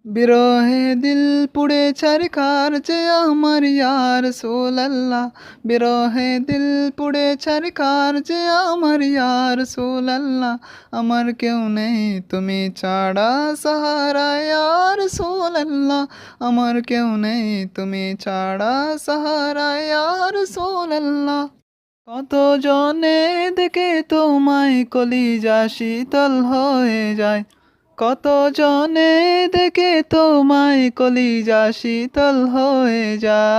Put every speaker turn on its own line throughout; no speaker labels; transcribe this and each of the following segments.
বিরহে দিল পুড়ে ছারখার যে আমার ইয়া রাসূলাল্লাহ। বিরহে দিল পুড়ে ছারখার যে আমার ইয়া রাসূলাল্লাহ। আমার কেউ নেই তুমি ছাড়া সাহারা ইয়া রাসূলাল্লাহ। আমার কেউ নেই তুমি ছাড়া সাহারা ইয়া রাসূলাল্লাহ। কত জনে দেখে তোমায় কলিজা শীতল হয়ে যায়। কত জনে দেখে তোমায় কলিজা শীতল হয়ে যায়।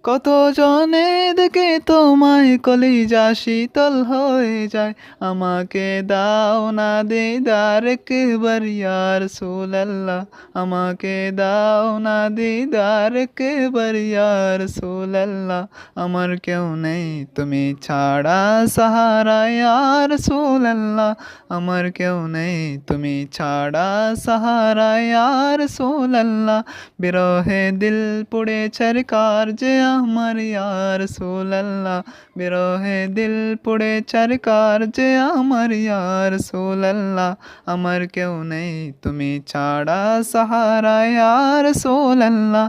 কত জনে দেখে তোমায় কলিজা শীতল হয়ে যায়। আমাকে দাও না দিদার একবার ইয়া রাসূলাল্লাহ। আমাকে দাও না দিদার একবার ইয়া রাসূলাল্লাহ। আমার কেউ নেই তুমি ছাড়া সাহারা ইয়া রাসূলাল্লাহ। আমার কেউ নেই তুমি ছাড়া সাহারা ইয়া রাসূলাল্লাহ। বিরহে দিল পুড়ে ছারখার যে আমার ইয়া রাসূলাল্লাহ। বিরহে দিল পুড়ে ছারখার যে আমার ইয়া রাসূলাল্লাহ। আমার কেউ নেই তুমি ছাড়া সাহারা ইয়া রাসূলাল্লাহ।